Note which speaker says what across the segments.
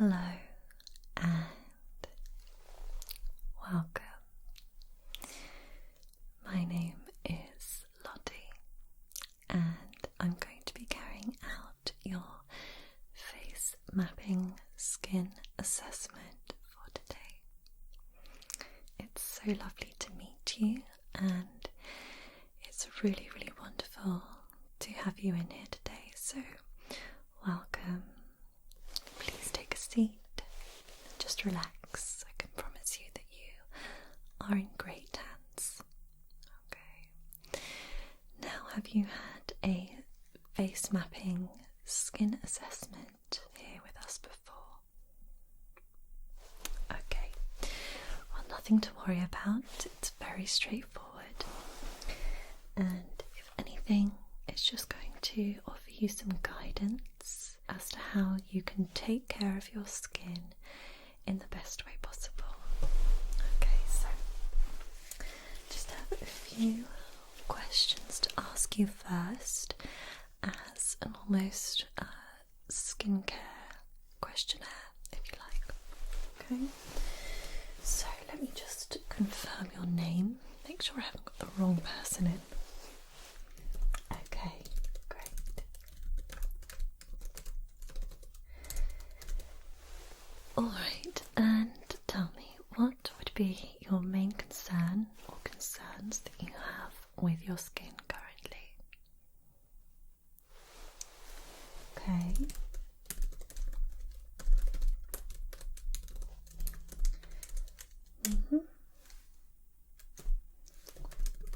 Speaker 1: Hello and welcome. My name is Lottie and I'm going to be carrying out your face mapping skin assessment for today. It's so lovely to meet you and it's really wonderful to have you in here today, so welcome. Please take a seat and just relax. I can promise you that you are in great hands. Okay. Now, have you had a face mapping skin assessment here with us before? Okay. Well, nothing to worry about. It's very straightforward. And if anything, it's just going to offer you some guidance as to how you can take care of your skin in the best way possible. Okay, so just have a few questions to ask you first as an almost skincare questionnaire, if you like. Okay, so let me just confirm your name, make sure I haven't got the wrong person in. Okay, great. Alright, and tell me, what would be your main concern or concerns that you have with your skin currently? Okay.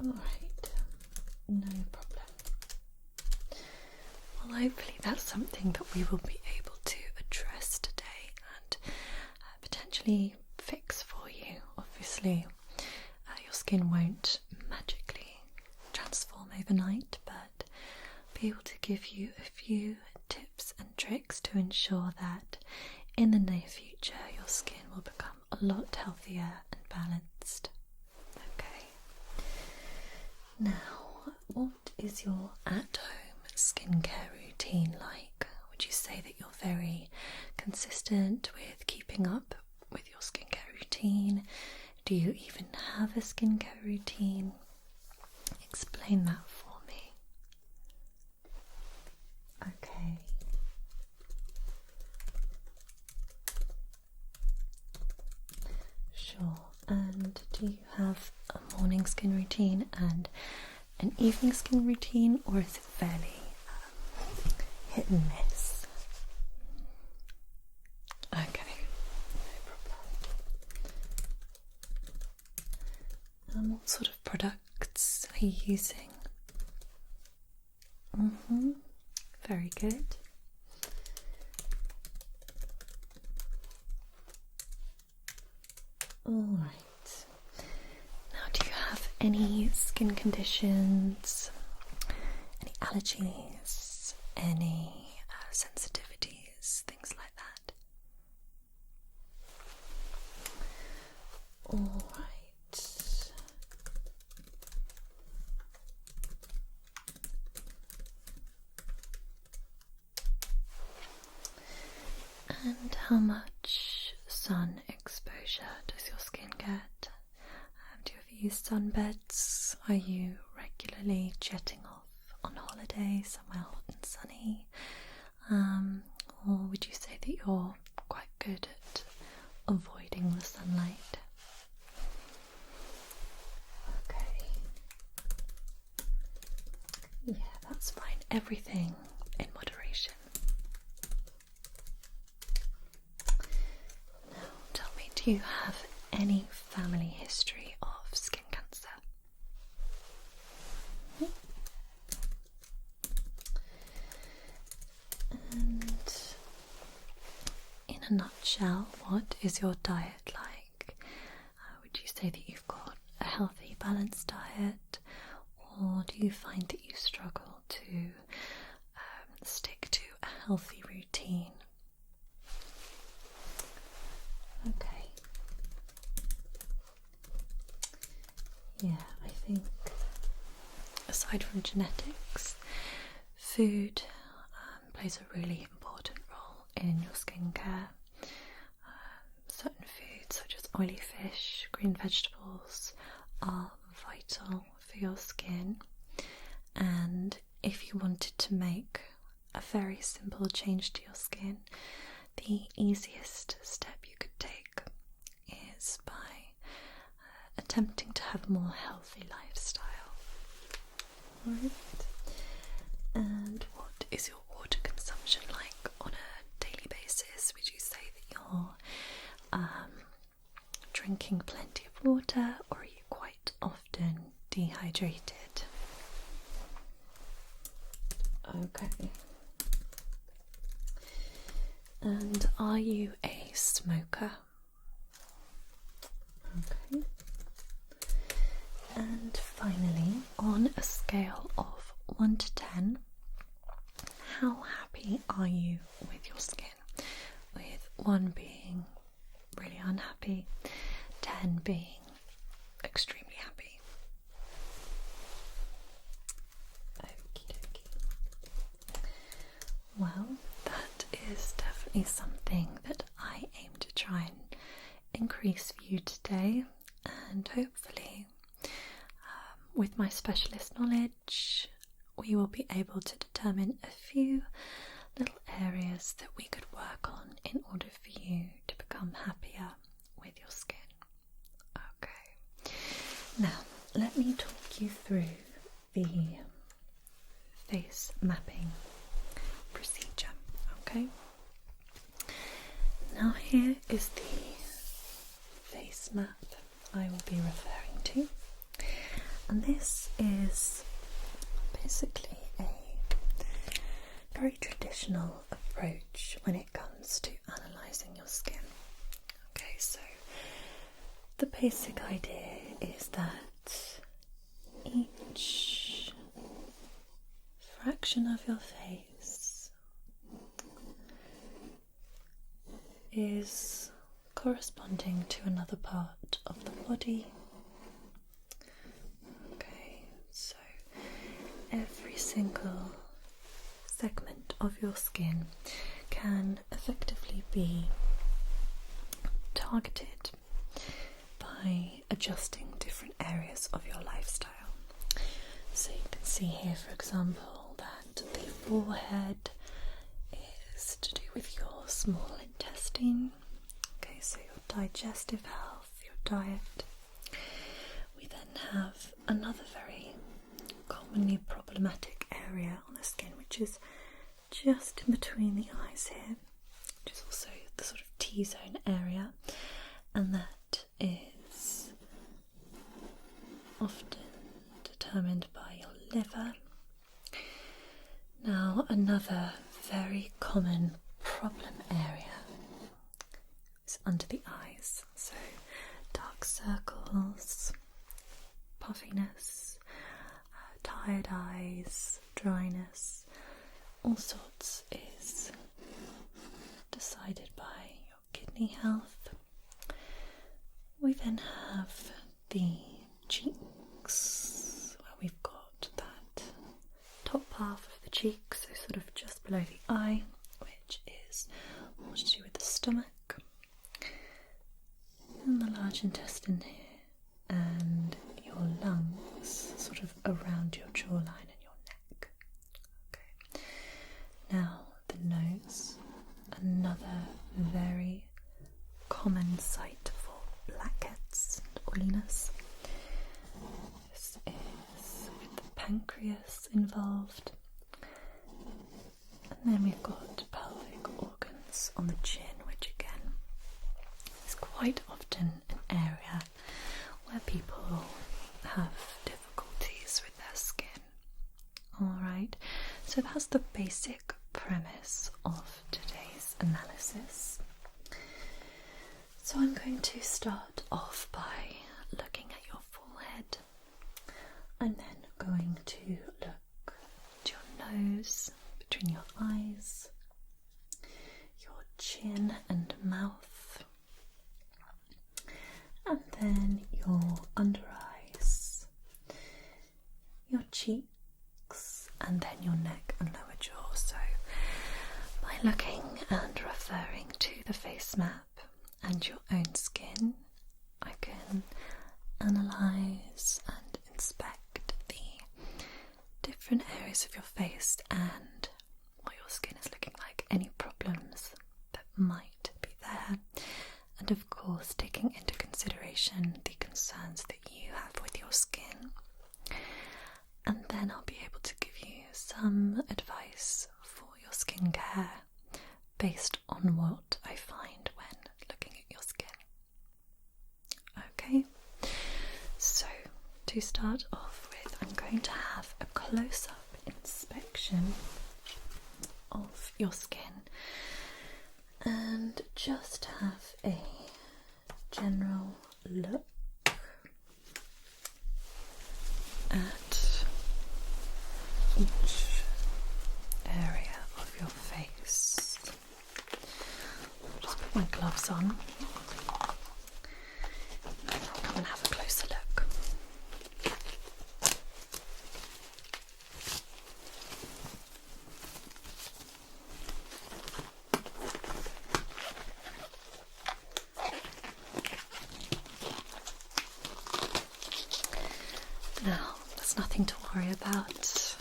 Speaker 1: Alright, no problem. Well, hopefully that's something that we will be able to address today and potentially fix for you. Obviously, your skin won't magically transform overnight, but be able to give you a few tips and tricks to ensure that in the near future your skin will become a lot healthier and balanced. Okay. Now, what is your at-home skincare routine like? Would you say that you're very consistent with keeping up with your skincare routine? Do you even have a skincare routine? Explain that for me. Okay. Sure. And do you have a morning skin routine and an evening skin routine, or is it fairly hit and miss? Okay, no problem. What sort of products are you using? Very good. Alright. Now, do you have any skin conditions, any allergies, any sensitivities, things like that? Alright. And how much sun exposure does your skin get? Do you ever use sunbeds? Are you regularly jetting off on holiday somewhere hot and sunny? Or would you say that you're quite good at avoiding the sunlight? Okay. Yeah, that's fine. Everything in moderation. Tell me, do you have any family history of skin cancer? And in a nutshell, what is your diet like? Would you say that you've got a healthy, balanced diet, or do you find that you struggle to stick to a healthy routine? Okay. Yeah, I think aside from genetics, food plays a really important role in your skincare. oily fish, green vegetables are vital for your skin, and if you wanted to make a very simple change to your skin, the easiest step you could take is by attempting to have a more healthy lifestyle. Alright. And what is your water consumption like on a daily basis? Would you say that you're drinking plenty of water, or are you quite often dehydrated? Okay. And are you a smoker? Okay. And finally, on a scale of 1 to 10, how happy are you with your skin? With 1 being really unhappy, 10 being extremely happy. Okie dokie. Well, that is definitely something that I aim to try and increase for you today, and hopefully with my specialist knowledge we will be able to determine a few little areas that we could work on in order for you to become happier with your skin. Okay, now let me talk you through the face mapping procedure. Okay, now here is the face map I will be referring to, and this is basically a very traditional approach when it comes to analysing your skin. Okay, so the basic idea is that each fraction of your face is corresponding to another part of the body. Okay, so every single segment of your skin can effectively be targeted by adjusting different areas of your lifestyle. So you can see here, for example, that the forehead is to do with your small intestine. Okay, so your digestive health, your diet. We then have another very commonly problematic area on the skin, which is just in between the eyes here, which is also the sort of T-zone area, and that is often determined by your liver. Now, another very common problem area is under the eyes, so dark circles, puffiness, tired eyes, dryness, all sorts is decided by your kidney health. We then have the cheeks, where we've got that top half of the cheek, so sort of just below the eye, which is more to do with the stomach, and the large intestine here, and your lungs sort of around your jawline and your neck. Okay. Now the nose, another very common site for blackheads and oiliness. This is with the pancreas involved, and then we've got pelvic organs on the chin, which again is quite often an area where people have difficulties with their skin. Alright, so that's the basic premise of today's analysis. So I'm going to start off by looking at your forehead. I'm then going to look at your nose, between your eyes, your chin and mouth, and then your under eyes, your cheeks, and then your neck and lower jaw. So by looking and referring to the face map and your own skin, photos of your face and what your skin is looking like, any problems that might be there, and of course taking into consideration the concerns that you have with your skin. And then I'll be able to give you some advice for your skincare based on what I find when looking at your skin. Okay, so to start off with, I'm going to have a close-up inspection of your skin and just have a general look at each area of your face. I'll just put my gloves on. Come and have a closer look. Now, there's nothing to worry about.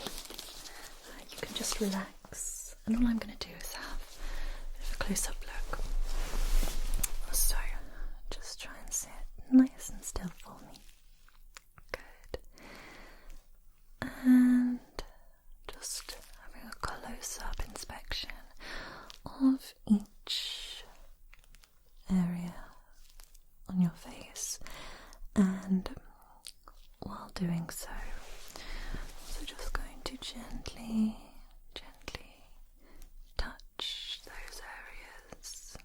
Speaker 1: You can just relax, and all I'm going to do is have a bit of a close-up look. So, just try and sit nice and still for me. Good. And just having a close-up inspection of each area on your face, and while doing so, I'm just going to gently touch those areas.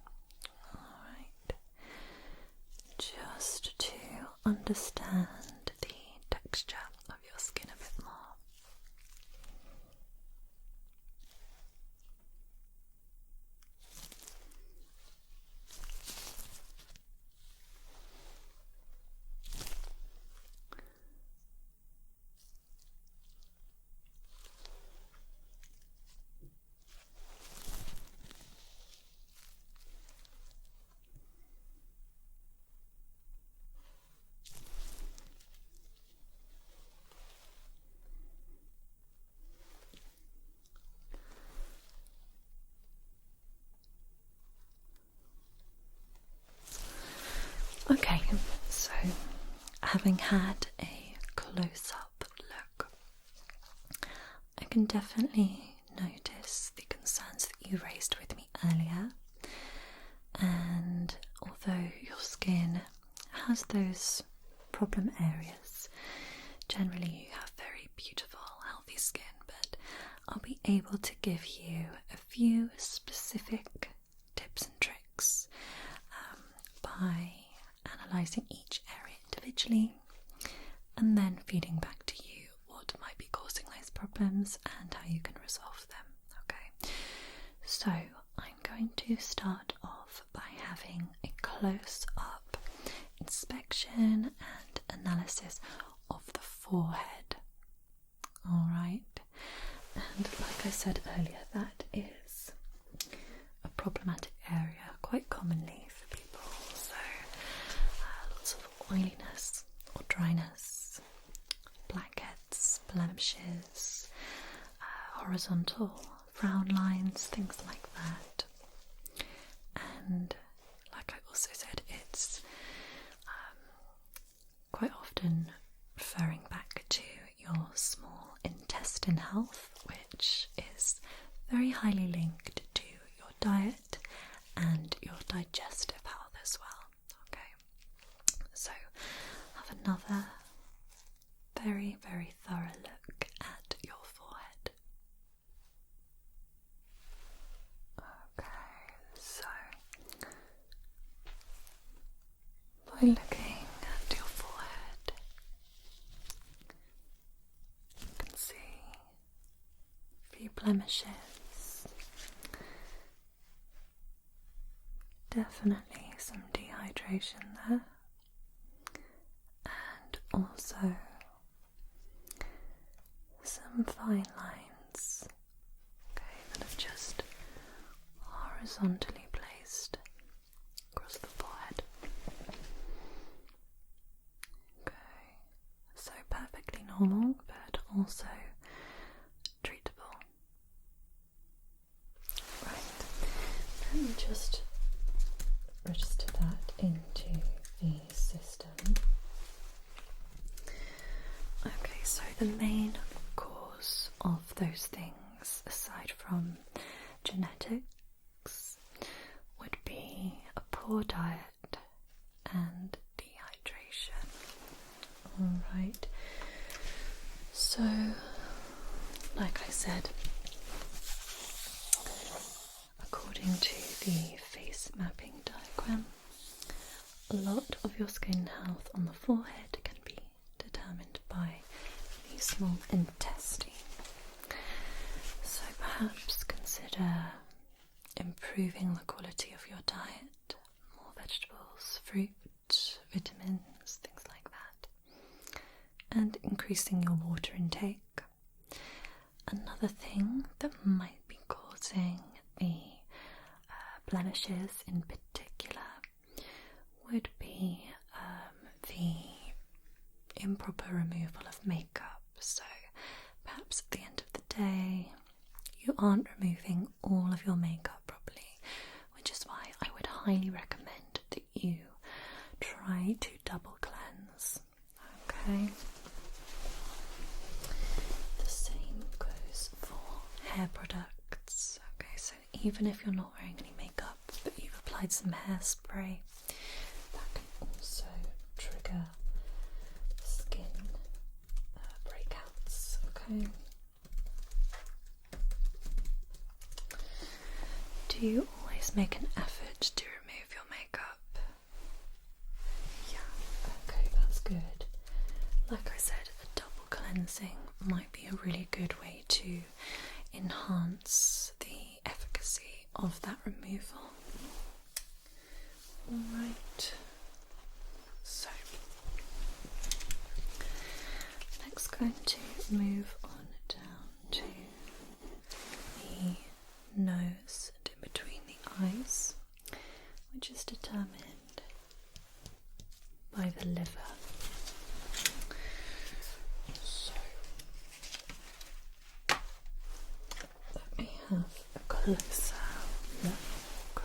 Speaker 1: Alright, just to understand the texture of your skin a bit more. Okay, so having had a close-up look, I can definitely notice the concerns that you raised with me earlier, and although your skin has those problem areas, generally you have very beautiful, healthy skin, but I'll be able to give you a few specific tips and tricks by analysing each area individually and then feeding back to you what might be causing those problems and how you can resolve them. Okay, so I'm going to start off by having a close-up inspection and analysis of the forehead. Alright, and like I said earlier, that is a problematic area quite commonly for people, so lots of oiliness or dryness, blackheads, blemishes, horizontal frown lines, things like that. And like I also said, it's quite often referring back to your small intestine health, which is very highly linked to your diet and your digestive health as well. Okay, so have another very, very thorough look at your forehead. Okay, so by looking at your forehead, you can see a few blemishes, definitely some dehydration there, and also some fine lines, okay, that are just horizontally placed across the forehead. Okay, so perfectly normal, but also let me just register that into the system. Okay, so the main cause of those things, aside from genetics, would be a poor diet and dehydration. Alright, so like I said, according to the face mapping diagram, a lot of your skin health on the forehead can be determined by the small intestine. So perhaps consider improving the quality of your diet, more vegetables, fruit, vitamins, things like that, and increasing your water intake. Another thing that might be causing the blemishes in particular would be the improper removal of makeup. So perhaps at the end of the day you aren't removing all of your makeup properly, which is why I would highly recommend that you try to double cleanse. Okay. The same goes for hair products. Okay, so even if you're not wearing any makeup but you've applied some hairspray, that can also trigger skin breakouts. Okay. Do you always make an effort to remove your makeup? Yeah, okay, that's good. Like I said, a double cleansing might be a really good way to enhance the efficacy of that removal. Alright, so next going to move on down to the nose and in between the eyes, which is determined by the liver. So let me have a closer look.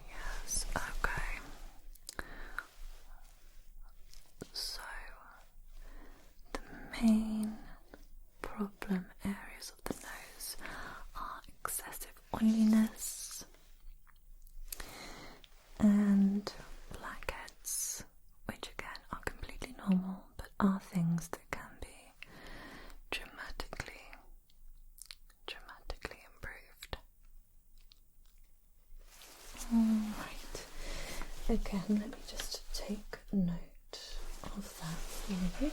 Speaker 1: Yes, okay. So the main problem areas of the nose are excessive oiliness and blackheads, which again are completely normal but are things that can be dramatically improved. Alright, again let me just take note of that for you.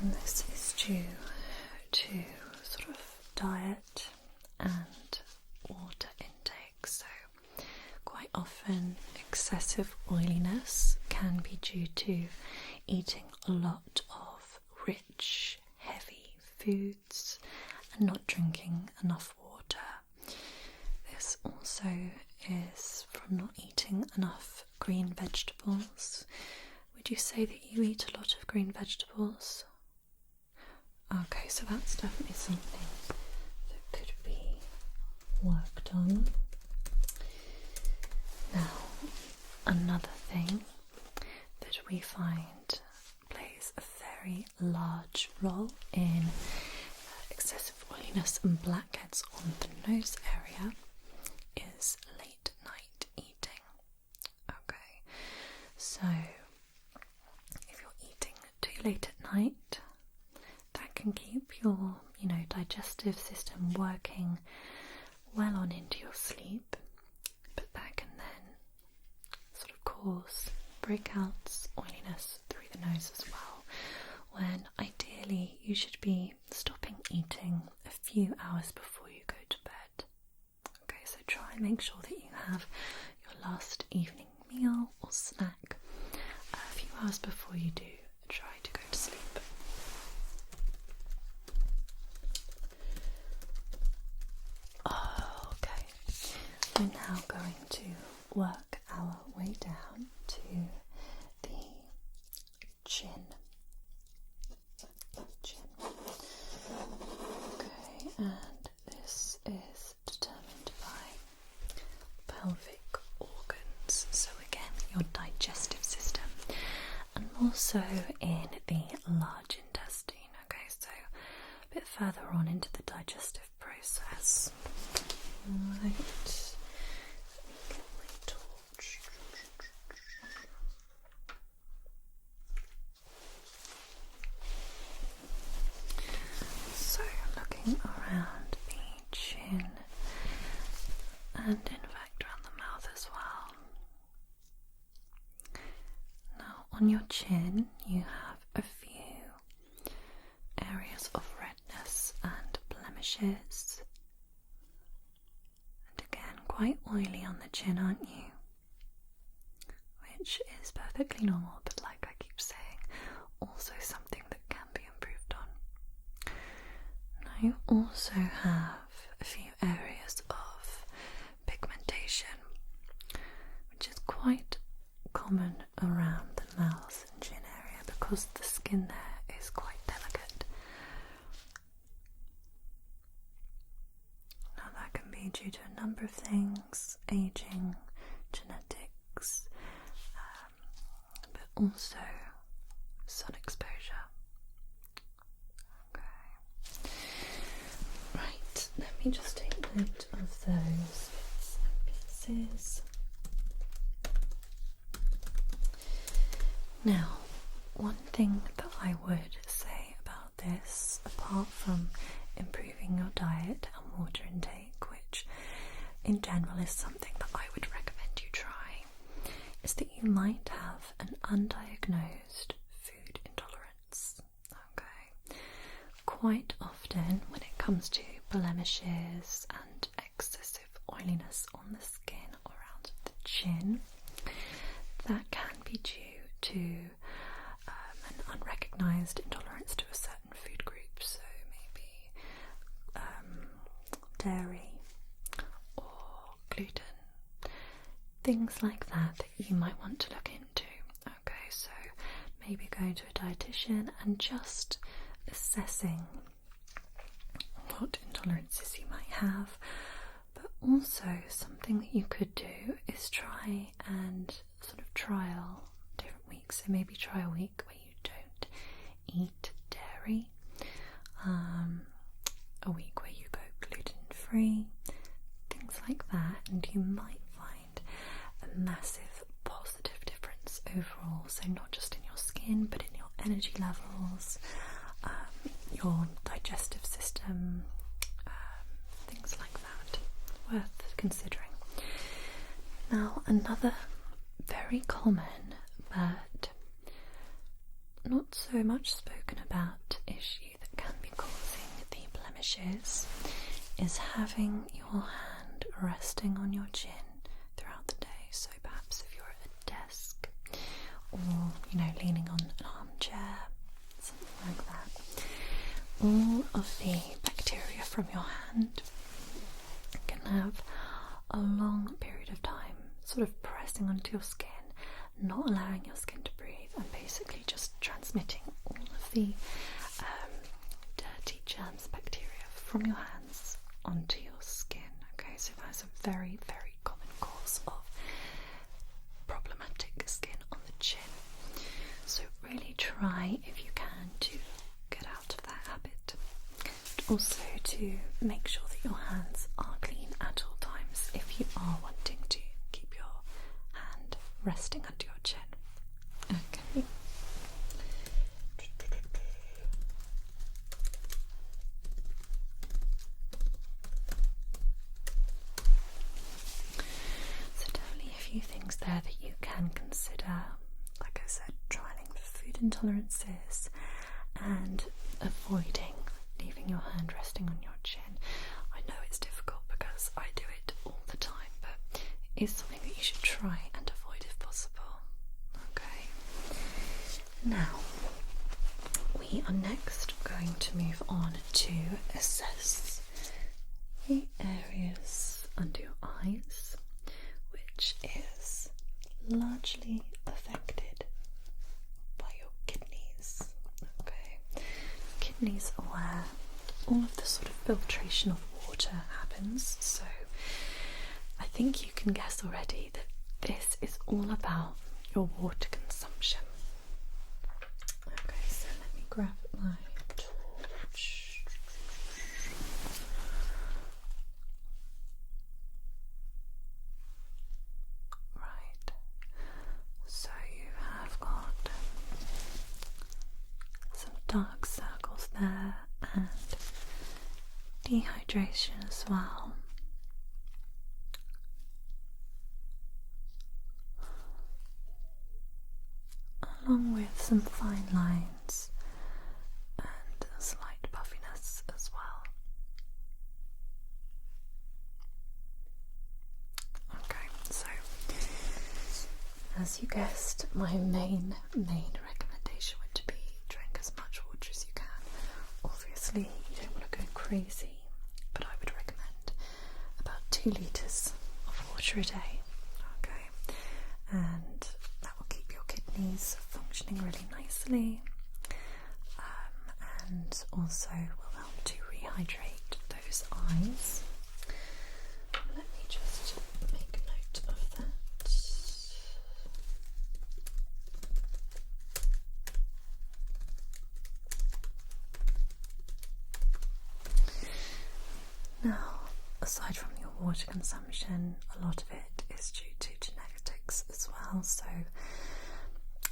Speaker 1: This is due to sort of diet and water intake. So quite often excessive oiliness can be due to eating a lot of rich, heavy foods and not drinking enough water. This also is from not eating enough green vegetables. Would you say that you eat a lot of green vegetables? Okay, so that's definitely something that could be worked on. Now, another thing that we find plays a very large role in excessive oiliness and blackheads on the nose area is late night eating. Okay, so if you're eating too late at night, that can keep your, digestive system working well on into your sleep, but that can then sort of cause breakouts, oiliness through the nose as well, when ideally you should be stopping eating a few hours before you go to bed. Okay, so try and make sure that you have your last evening meal or snack a few hours before you do try to go to sleep. we're now going to work our way down to the chin. Okay, and this is determined by pelvic organs, so again your digestive system, and also in the large intestine. Okay, so a bit further on into the digestive process. Right. Get my torch. So looking around the chin and in fact around the mouth as well. Now on your chin you have a few areas of redness and blemishes. And again, quite oily on the chin, aren't you? Which is perfectly normal, but like I keep saying, also something that can be improved on. Now you also have a few areas of pigmentation, which is quite common around the mouth and chin area because the skin there is quite delicate. Now that can be due to a number of things, aging, genetics, but also sun exposure. Okay. Right, let me just take note of those bits and pieces. Now, one thing that I would say about this, apart from improving your diet and water intake, which in general is something that I would recommend you try, is that you might have an undiagnosed food intolerance. Okay. Quite often when it comes to blemishes and excessive oiliness on the skin around the chin, that can be due to an unrecognised intolerance to a certain food group, so maybe dairy or gluten, things like that you might want to look into. Okay, so maybe going to a dietitian and just assessing what intolerances you might have. But also something that you could do is try and sort of trial different weeks. So maybe try a week where you don't eat dairy, a week where you go gluten-free, things like that, and you might find a massive positive difference overall. So not just in your skin, but in your energy levels, your digestive system, things like that. Worth considering. Now, another very common but not so much spoken about issue that can be causing the blemishes is having your hand resting on your chin throughout the day. So perhaps if you're at a desk or, leaning on an armchair, something like that, all of the bacteria from your hand can have a long period of time sort of pressing onto your skin, not allowing your skin to breathe, and basically just transmitting all of the dirty germs, bacteria from your hands onto your skin. Okay, so that's a very, very common cause of problematic skin on the chin. So really try, if you can, to get out of that habit. But also to make sure that your hands are clean at all times if you are wanting to keep your hand resting under your chin. Okay. So definitely a few things there that you can consider. Like I said, trialing for food intolerances and avoiding leaving your hand resting on your chin. I know it's difficult because I do it all the time, but it is something that you should try and avoid if possible. Okay. Now, we are next going to move on to assess the areas under your eyes. which is largely affected by your kidneys. Okay, kidneys are where all of the sort of filtration of water happens, so I think you can guess already that this is all about your water consumption. Okay, so let me grab my torch. Right, so you have got some dark circles there and dehydration as well. Along with some fine lines and a slight puffiness as well. Okay, so as you guessed, my main recommendation would be drink as much water as you can. Obviously, you don't want to go crazy, but I would recommend about 2 litres of water a day. Okay, and that will keep your kidneys functioning really nicely, and also will help to rehydrate those eyes. Let me just make note of that. Now, aside from your water consumption, a lot of it is due to genetics as well, so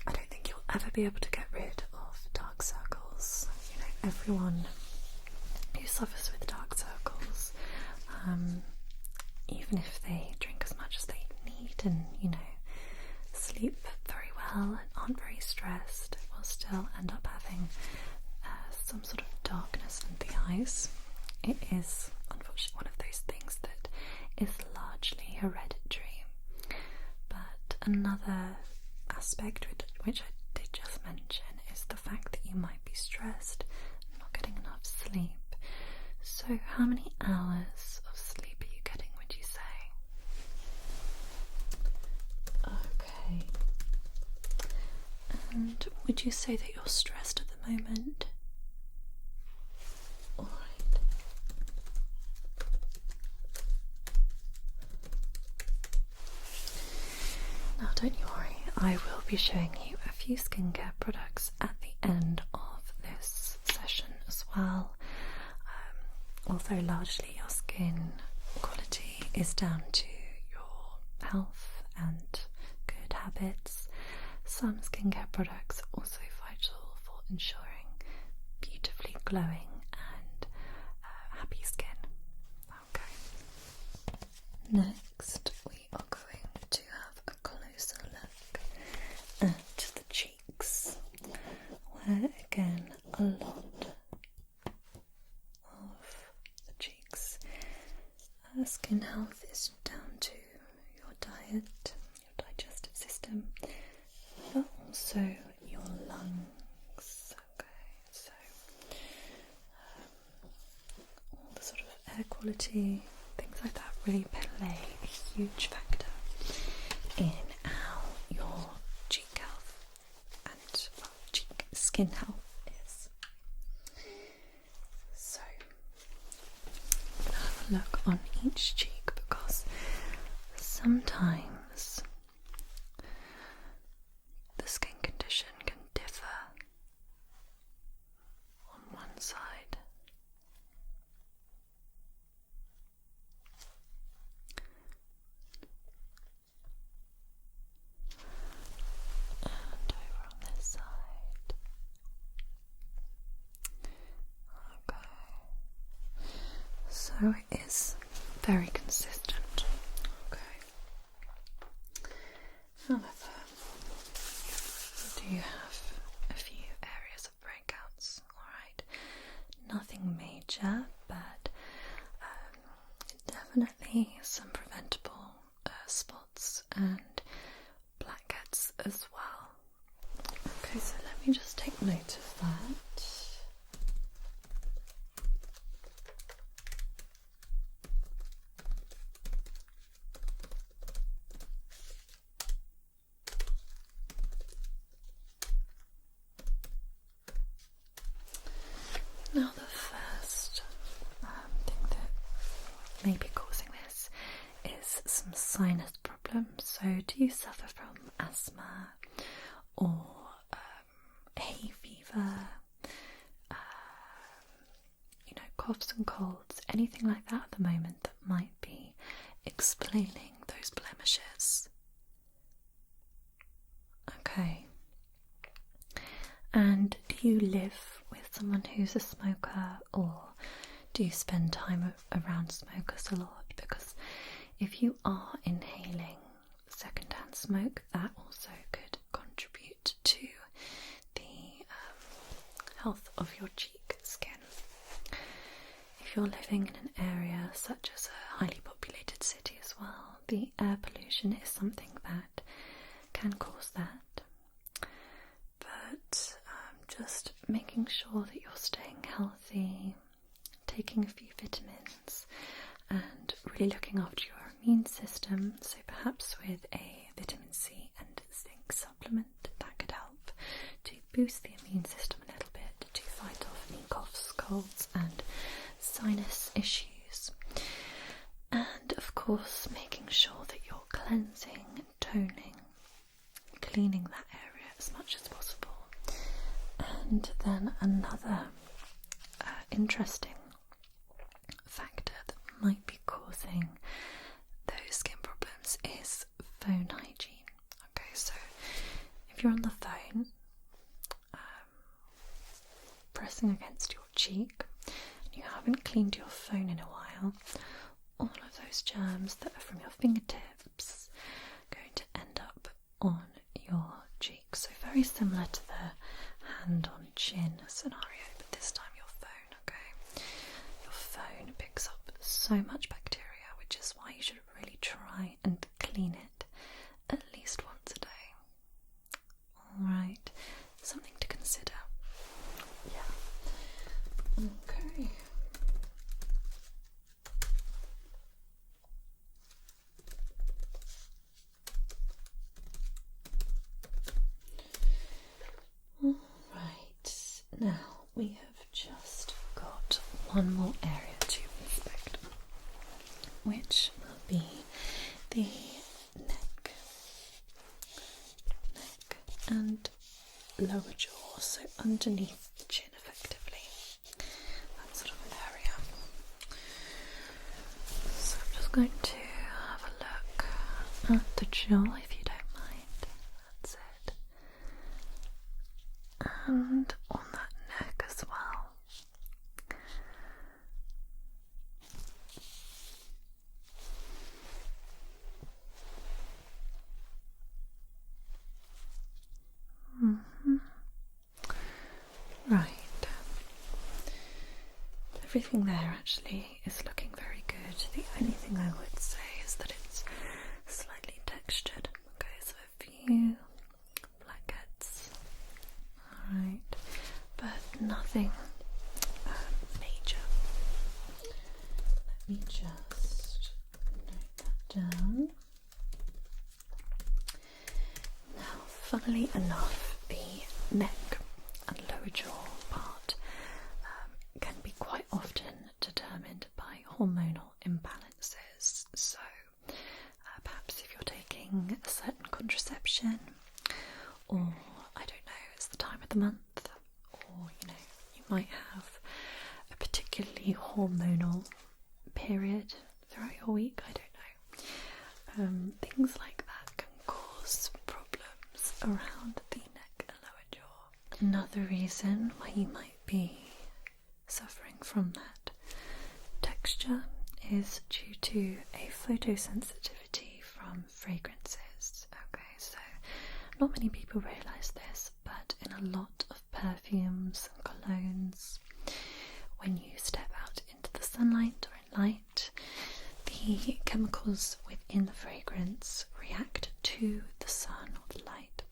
Speaker 1: I don't think you'll ever be able to get rid of dark circles. You know, everyone who suffers with dark circles, even if they drink as much as they need and, you know, sleep very well and aren't very stressed, will still end up having some sort of darkness in the eyes. It is unfortunately one of those things that is largely hereditary. But another aspect which I did just mention is the fact that you might be stressed and not getting enough sleep. So how many hours of sleep are you getting, would you say? Okay. And would you say that you're stressed at the moment? Alright. Now don't you worry, I will be showing you a few skincare products at the end of this session as well. Although largely your skin quality is down to your health and good habits, some skincare products are also vital for ensuring beautifully glowing and happy skin. Okay. Next, we are going to have a closer look at the cheeks, where again a lot of the cheeks skin health is down to your diet, your digestive system, but also your lungs. Okay, so all the sort of air quality, things like that really play a huge factor in how your cheek health and skin health is. So I'm going to have a look on each cheek because sometimes the skin condition can differ on one side. And over on this side. Okay. So it is very consistent. Okay. However, we do have a few areas of breakouts, alright? Nothing major, but definitely some preventable spots and blackheads as well. Okay, so let me just take note of that. may be causing this is some sinus problems. So do you suffer from asthma or hay fever, coughs and colds, anything like that at the moment that might be explaining those blemishes? Okay. And do you live with someone who's a smoker, or do you spend time around smokers a lot? Because if you are inhaling secondhand smoke, that also could contribute to the health of your cheek skin. If you're living in an area such as a highly populated city as well, the air pollution is something that can cause that. But just making sure that you're staying healthy, taking a few vitamins, and really looking after your immune system, so perhaps with a vitamin C and zinc supplement, that could help to boost the immune system a little bit to fight off any coughs, colds and sinus issues. And of course making sure that you're cleansing and toning, cleaning that area as much as possible. And then another interesting factor that might be causing those skin problems is phone hygiene. Okay, so if you're on the phone, pressing against your cheek, and you haven't cleaned your phone in a while, all of those germs that are from your fingertips are going to end up on your cheek. So very similar to the hand on chin scenario, but this time your phone, okay? Your phone picks up so much bacteria, which is why you should really try and clean it at least once a day. Alright, something to consider. Yeah. Okay. Alright, now we have just got one more area to inspect, which will be the neck and lower jaw, so underneath the chin effectively, that sort of area. So I'm just going to have a look at the jaw, if you don't mind. That's it. And on that neck as well. Right. Everything there actually is looking very good. The only thing I would say is that it's slightly textured. Okay, so a few blackheads. Alright, but nothing major. Let me just note that down. Now, funnily enough, the neck and lower jaw part can be quite often determined by hormonal imbalances. So perhaps if you're taking a certain contraception, or I don't know, it's the time of the month, or you might have a particularly hormonal period throughout your week, I don't know. Things like that can cause problems around the neck and lower jaw. Another reason why you might be suffering from that texture is due to a photosensitivity from fragrances. Okay, so not many people realise this, but in a lot of perfumes and colognes, when you step out into the sunlight or in light, the chemicals within the fragrance react to the sun or the light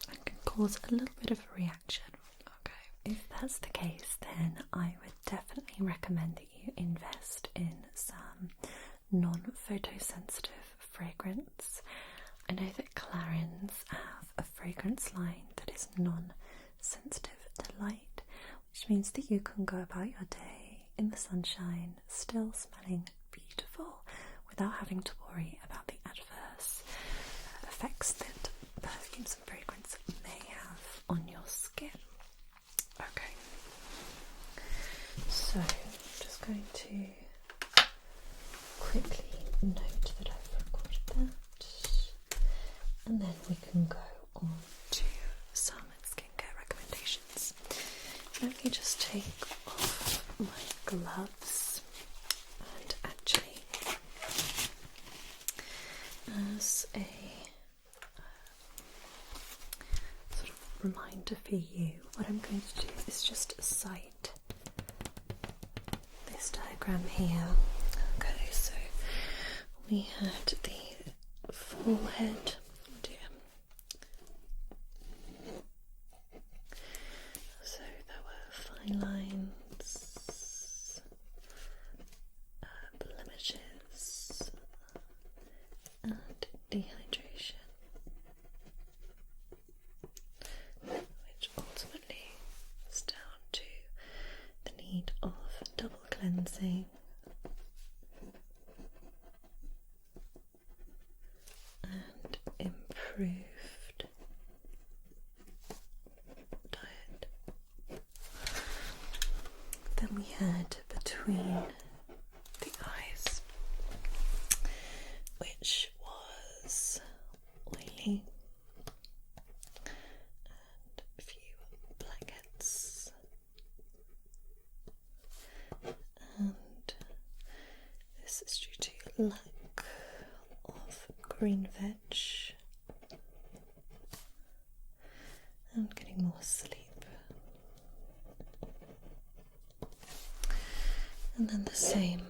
Speaker 1: and can cause a little bit of a reaction. Okay, if that's the case, then I would definitely recommend that you invest in some non-photosensitive fragrance. I know that Clarins have a fragrance line that is non-sensitive to light, which means that you can go about your day in the sunshine still smelling beautiful without having to worry about the adverse effects that perfumes and fragrance may have on your skin. Okay, so I'm just going to quickly note that I've recorded that, and then we can go on to some skincare recommendations. Let me just take off my gloves, and actually, as a sort of reminder for you, what I'm going to do is just cite this diagram here. Okay, so we had the forehead. So there were fine lines, blemishes, and dehydration, which ultimately is down to the need of double cleansing and improved diet. Then we had between the eyes, which was oily and a few blackheads, and this is due to lack of green veg and getting more sleep. And then the same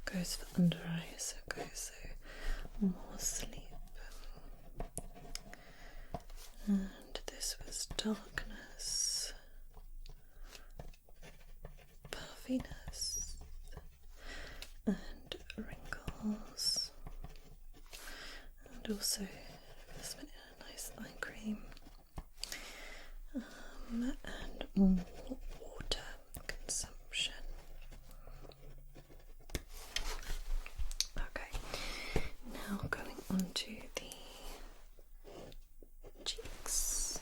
Speaker 1: goes for under eyes, okay, so more sleep. And this was darkness, puffiness, and wrinkles, and also investment in a nice eye cream, and more water consumption. Okay, now going on to the cheeks.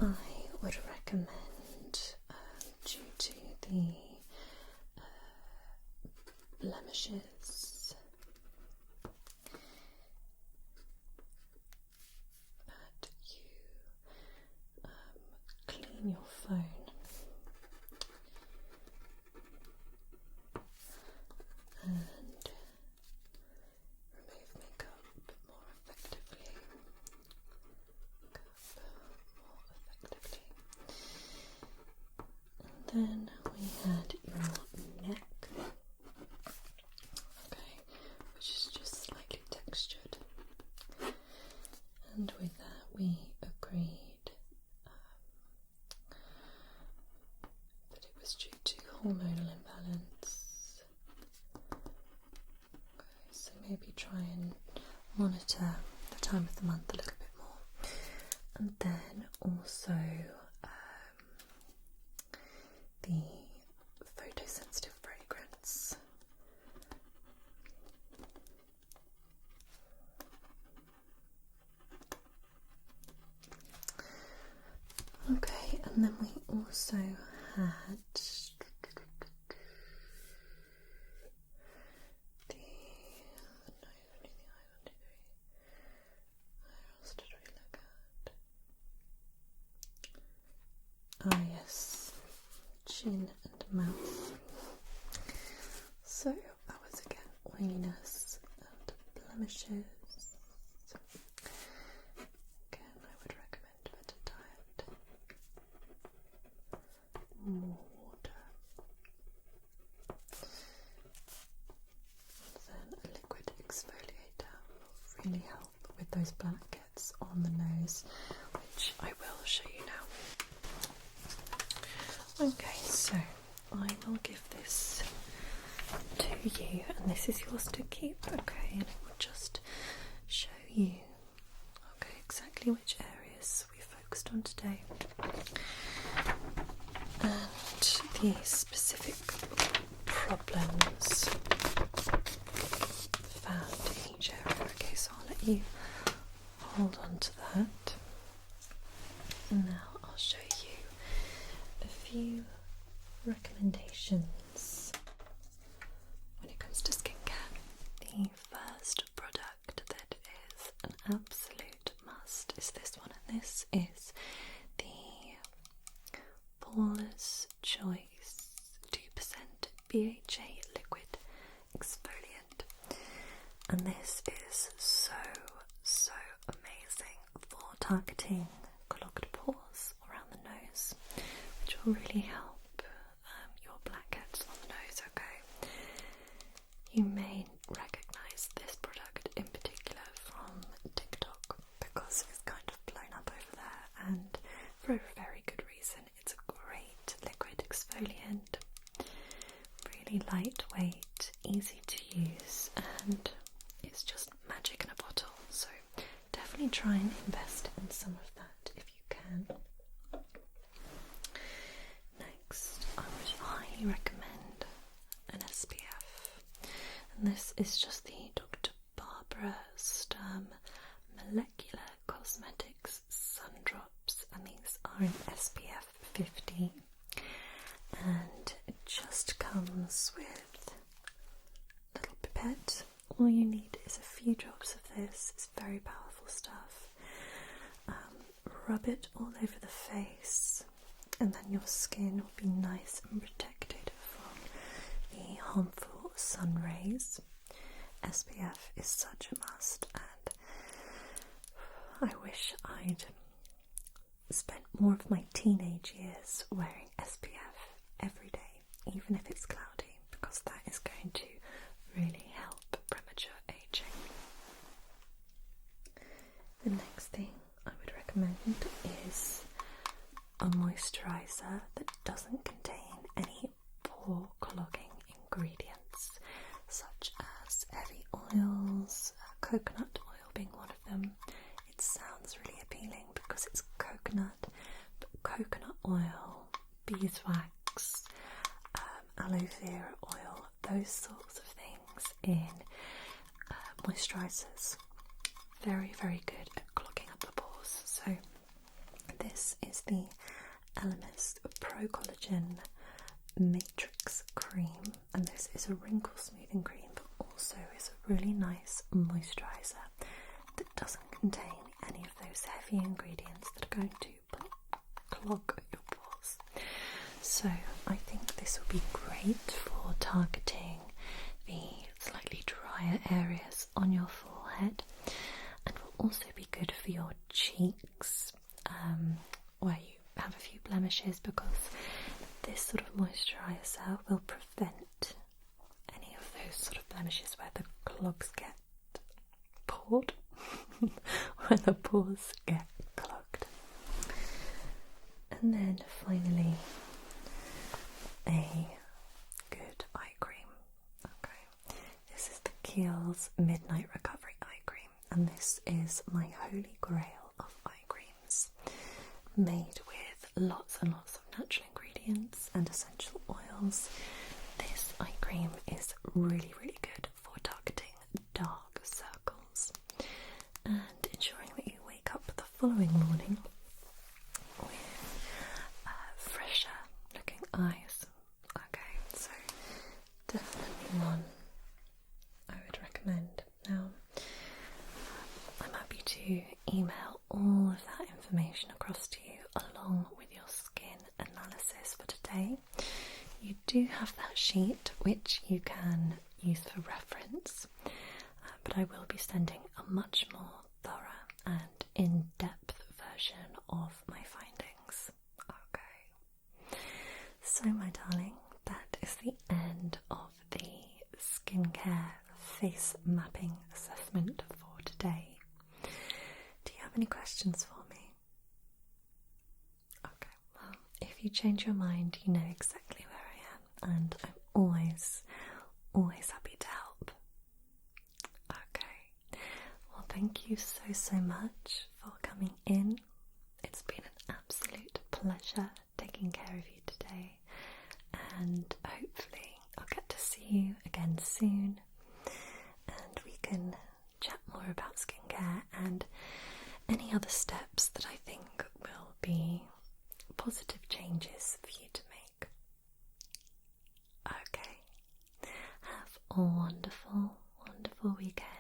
Speaker 1: I would recommend, due to the blemishes, that you clean your phone and remove makeup more effectively. And then we had your neck, okay, which is just slightly textured. And with that, we agreed that it was due to hormonal imbalance. Okay, so maybe try and monitor the time of the month a little bit more. And then also the photosensitive fragrance. Okay, and then we also had yes, chin and mouth. So that was again oiliness and blemishes. Again, I would recommend better diet, more water, and then a liquid exfoliator will really help with those blackheads on the nose, which I will show you now. Okay, so I will give this to you, and this is yours to keep, okay, and it will just show you, okay, exactly which areas we focused on today, and the specific problems found in each area. Okay, so I'll let you hold on to that. Now I'll show you a few recommendations when it comes to skincare. The first product that is an absolute must is this one, and this is the Paula's Choice 2% BHA liquid exfoliant, and this is so amazing for targeting clogged pores around the nose, which will really help your blackheads on the nose. Okay, you may recognise this product in particular from TikTok because it's kind of blown up over there, and for a very good reason. It's a great liquid exfoliant, really lightweight, easy to use, and it's just magic in a bottle. So definitely try and invest in some of that if you can. Next, I would highly recommend an SPF, and this is just the Dr. Barbara Sturm Molecular Cosmetics Sun Drops, and these are in SPF 50, and it just comes with a little pipette. All you need is a few drops of this. It's very powerful stuff. Rub it all over the face, and then your skin will be nice and protected from the harmful sun rays. SPF is such a must, and I wish I'd spent more of my teenage years wearing SPF every day, even if it's cloudy, because that is going to really help premature aging. The next thing I would recommend is a moisturiser that doesn't contain any pore clogging ingredients, such as heavy oils, coconut oil being one of them. It sounds really appealing because it's coconut, but coconut oil, beeswax, aloe vera oil, those sorts of things in moisturisers, very good at clogging up the pores. So this is the Elemis Pro Collagen Matrix Cream, and this is a wrinkle smoothing cream, but also is a really nice moisturiser that doesn't contain any of those heavy ingredients that are going to clog your pores. So I think this will be great for targeting the slightly drier areas on your forehead, and will also be good for your cheeks, where you have a few blemishes, because this sort of moisturiser will prevent any of those sort of blemishes where the clogs get poured, where the pores get clogged. And then finally, a good eye cream. Okay, this is the Kiehl's Midnight Recovery Eye Cream, and this is my holy grail of eye creams, made with lots and lots of natural ingredients and essential oils. This eye cream is really good for targeting dark circles and ensuring that you wake up the following morning with fresher looking eyes. Okay, so definitely one I would recommend. Now, I'm happy to email all of that information across to you along with your skin analysis for today. You do have that sheet which you can use for reference, but I will be sending a much more thorough and in-depth version of my findings. Okay, so my darling, that is the end of the skincare face mapping assessment for today. Do you have any questions for me? Okay, well, if you change your mind, you know exactly where I am, and I'm always happy to help. Okay, well, thank you so much for coming in. It's been an absolute pleasure taking care of you today, and hopefully I'll get to you again soon, and we can chat more about skincare and any other steps that I think will be positive changes for you to make. Okay, have a wonderful, wonderful weekend.